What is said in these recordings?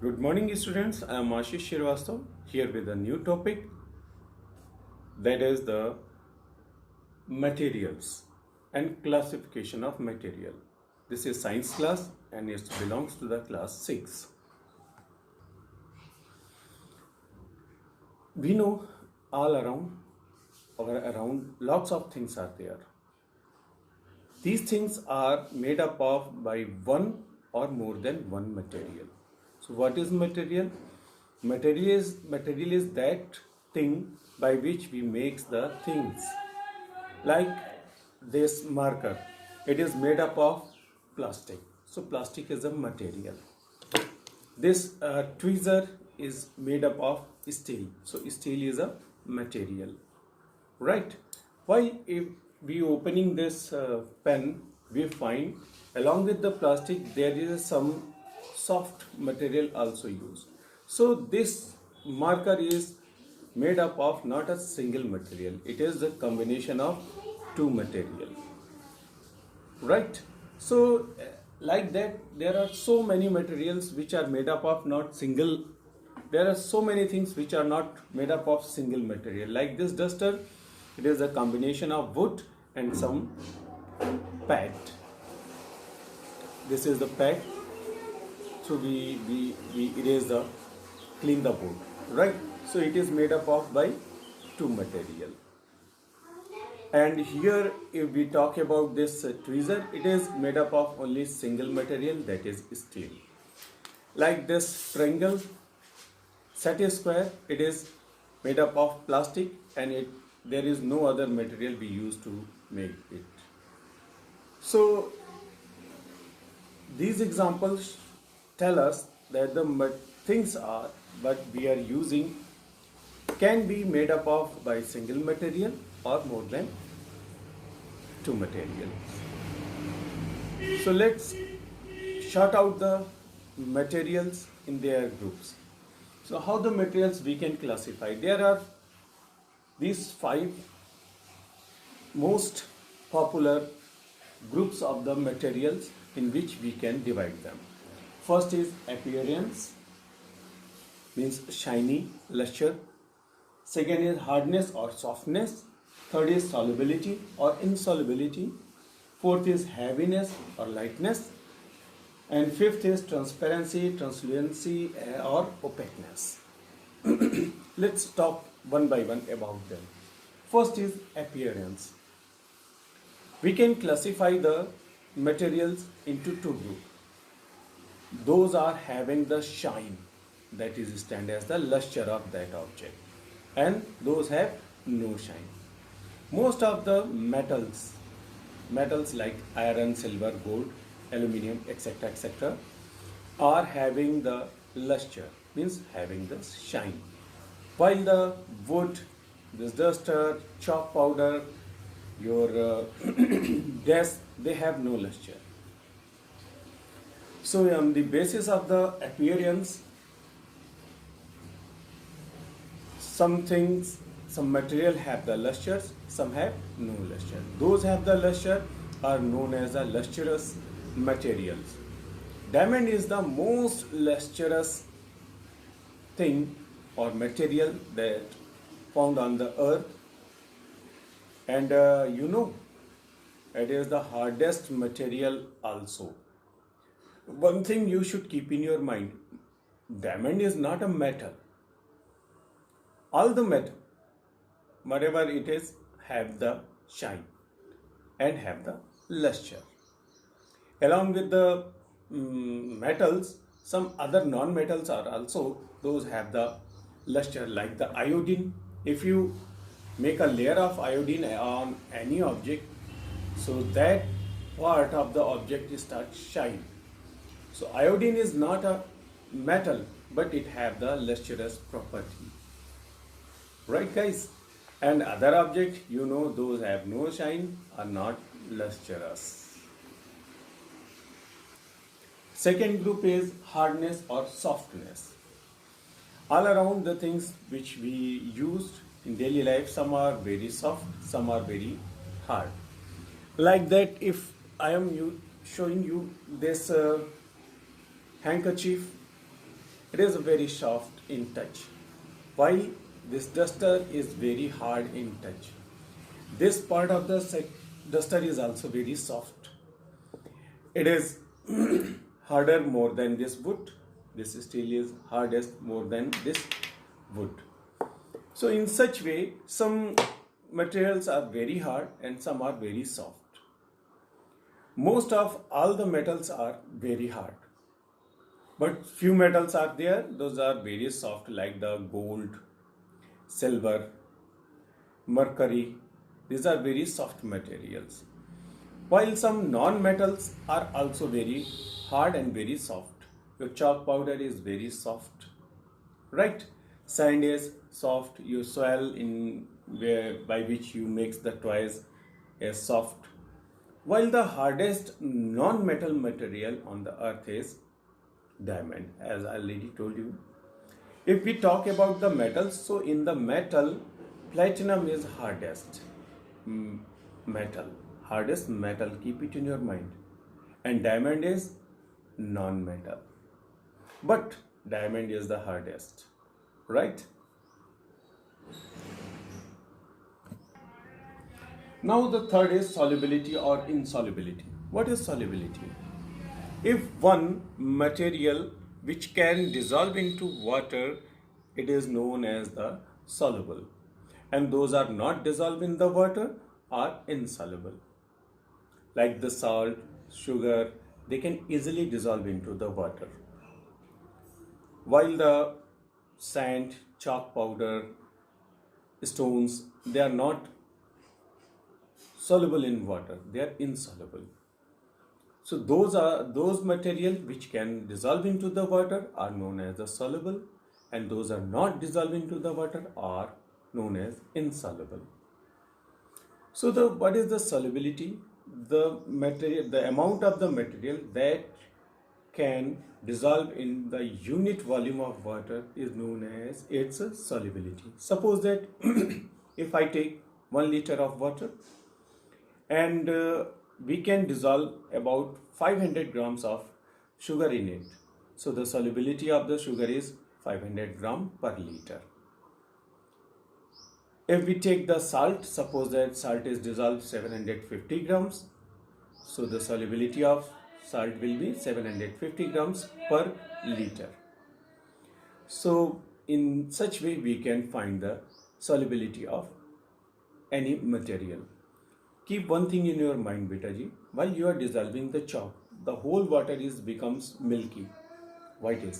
Good morning, students. I am Ashish Srivastava here with a new topic, that is the materials and classification of material. This is science class and it belongs to the class 6. We know all around or around lots of things are there. These things are made up of by one or more than one material. So what is material? Material is that thing by which we make the things. Like this marker, it is made up of plastic. So plastic is a material. This tweezer is made up of steel. So steel is a material, right? While if we opening this pen, we find along with the plastic there is some soft material also used. So this marker is made up of not a single material, it is the combination of two material, right? So like that there are so many materials which are made up of not single. There are so many things which are not made up of single material. Like this duster, it is a combination of wood and some pad. This is the pad. So we erase the clean the board, right? So it is made up of by two material. And here if we talk about this tweezer, it is made up of only single material, that is steel. Like this triangle set a square, it is made up of plastic and there is no other material we use to make it. So these examples tell us that the things are what we are using can be made up of by single material or more than two materials. So let's sort out the materials in their groups. So how the materials we can classify? There are these 5 most popular groups of the materials in which we can divide them. First is appearance, means shiny, luster. Second is hardness or softness. Third is solubility or insolubility. Fourth is heaviness or lightness. And fifth is transparency, translucency or opaqueness. Let's talk one by one about them. First is appearance. We can classify the materials into two groups. Those are having the shine, that is stand as the luster of that object, and those have no shine. Most of the metals like iron, silver, gold, aluminium, etc., are having the luster, means having the shine. While the wood, this duster, chalk powder, your desk, they have no luster. So on the basis of the appearance, some material have the lusters, some have no luster. Those have the luster are known as the lustrous materials. Diamond is the most lustrous thing or material that found on the earth, and it is the hardest material also. One thing you should keep in your mind, diamond is not a metal. All the metal, whatever it is, have the shine and have the luster. Along with the metals, some other non-metals are also, those have the luster, like the iodine. If you make a layer of iodine on any object, so that part of the object starts shine. So iodine is not a metal, but it have the lustrous property, right guys? And other objects, those have no shine, are not lustrous. Second group is hardness or softness. All around the things which we used in daily life, some are very soft, some are very hard. Like that, if I am showing you this handkerchief, it is very soft in touch, while this duster is very hard in touch. This part of the duster is also very soft. It is harder more than this wood. This steel is hardest more than this wood. So in such way, some materials are very hard and some are very soft. Most of all the metals are very hard, but few metals are there, those are very soft, like the gold, silver, mercury. These are very soft materials, while some non-metals are also very hard and very soft. Your chalk powder is very soft, right? Sand is soft. Your soil in where by which you mix the toys is soft. While the hardest non-metal material on the earth is diamond, as I already told you. If we talk about the metals, so in the metal, platinum is hardest metal. Hardest metal, keep it in your mind. And diamond is non-metal. But diamond is the hardest, right? Now the third is solubility or insolubility. What is solubility? If one material which can dissolve into water, it is known as the soluble. And those are not dissolved in the water are insoluble. Like the salt, sugar, they can easily dissolve into the water. While the sand, chalk powder, stones, they are not soluble in water, they are insoluble. So those materials which can dissolve into the water are known as the soluble, and those are not dissolved into the water are known as insoluble. So what is the solubility? The material, the amount of the material that can dissolve in the unit volume of water is known as its solubility. Suppose that if I take 1 liter of water and we can dissolve about 500 grams of sugar in it. So the solubility of the sugar is 500 gram per liter. If we take the salt, suppose that salt is dissolved 750 grams. So the solubility of salt will be 750 grams per liter. So in such way we can find the solubility of any material. Keep one thing in your mind, beta ji. While you are dissolving the chalk, the whole water becomes milky, whitish.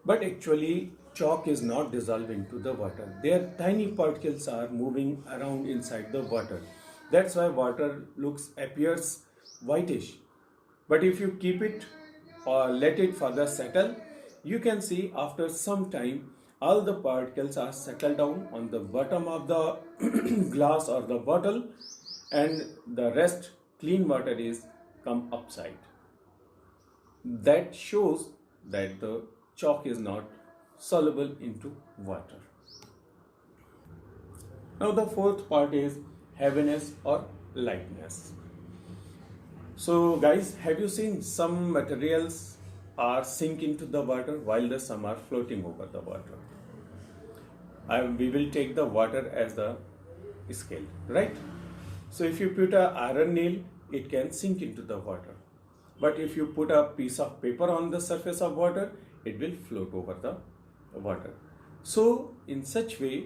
But actually, chalk is not dissolved into the water. Their tiny particles are moving around inside the water. That's why water appears whitish. But if you keep it or let it further settle, you can see after some time all the particles are settled down on the bottom of the glass or the bottle, and the rest clean water is come upside. That shows that the chalk is not soluble into water. Now the fourth part is heaviness or lightness. So guys, have you seen some materials are sink into the water while the some are floating over the water? We will take the water as the scale, right? So if you put an iron nail, it can sink into the water. But if you put a piece of paper on the surface of water, it will float over the water. So in such way,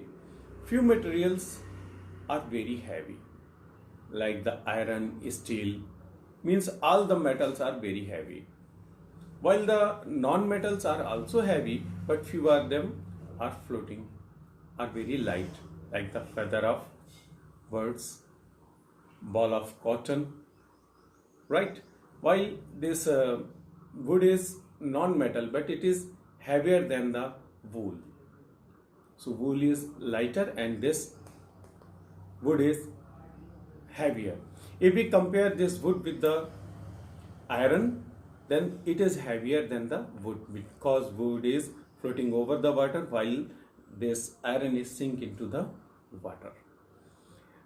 few materials are very heavy, like the iron, steel, means all the metals are very heavy. While the non-metals are also heavy, but few of them are floating, are very light, like the feather of birds, ball of cotton, right? While this wood is non-metal, but it is heavier than the wool. So wool is lighter and this wood is heavier. If we compare this wood with the iron, then it is heavier than the wood, because wood is floating over the water while this iron is sink into the water.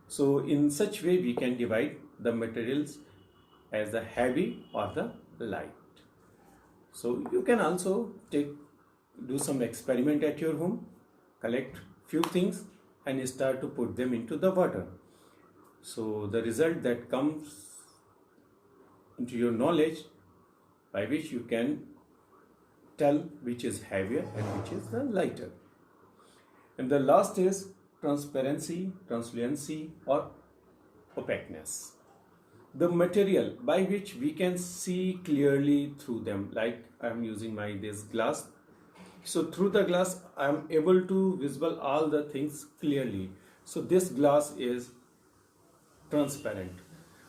So in such way we can divide the materials as the heavy or the light. So you can also take do some experiment at your home, collect few things and start to put them into the water. So the result that comes into your knowledge, by which you can tell which is heavier and which is the lighter. And the last is transparency, translucency or opaqueness. The material by which we can see clearly through them, like I am using this glass. So through the glass I am able to visible all the things clearly. So this glass is transparent.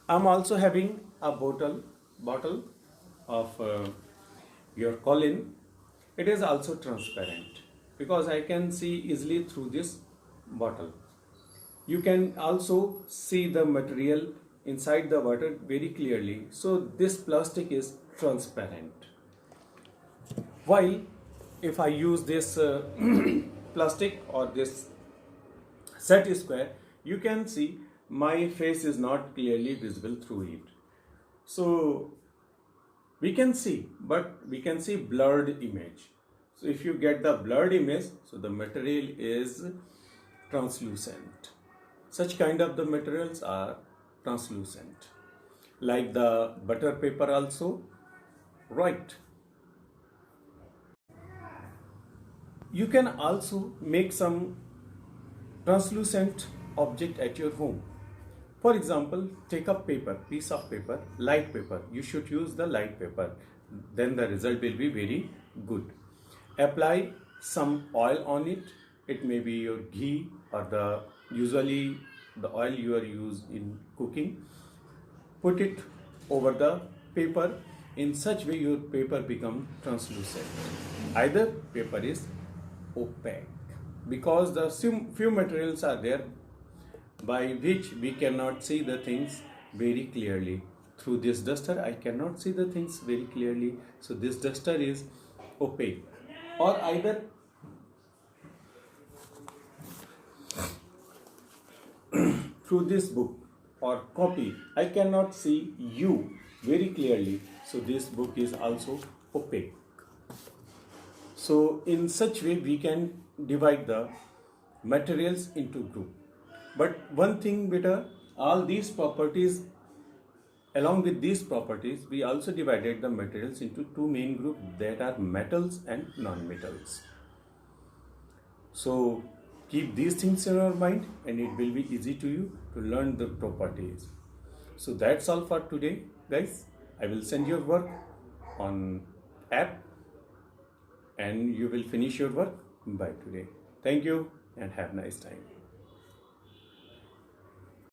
I'm also having a bottle of your Colin. It is also transparent because I can see easily through this bottle. You can also see the material inside the water very clearly. So this plastic is transparent. While if I use this plastic or this set square, you can see my face is not clearly visible through it. So we can see, but we can see blurred image. So if you get the blurred image, so the material is translucent. Such kind of the materials are translucent. Like the butter paper also, right? You can also make some translucent object at your home. For example, take a piece of paper, light paper. You should use the light paper. Then the result will be very good. Apply some oil on it. It may be your ghee or usually the oil you are used in cooking. Put it over the paper. In such way your paper becomes translucent. Either paper is opaque because the few materials are there by which we cannot see the things very clearly. Through this duster I cannot see the things very clearly, so this duster is opaque. Or either through this book or copy I cannot see you very clearly, so this book is also opaque. So in such way we can divide the materials into group. But one thing better, all these properties, along with these properties, we also divided the materials into two main groups, that are metals and non-metals. So keep these things in your mind and it will be easy to you to learn the properties. So that's all for today, guys. I will send your work on app and you will finish your work by today. Thank you and have a nice time.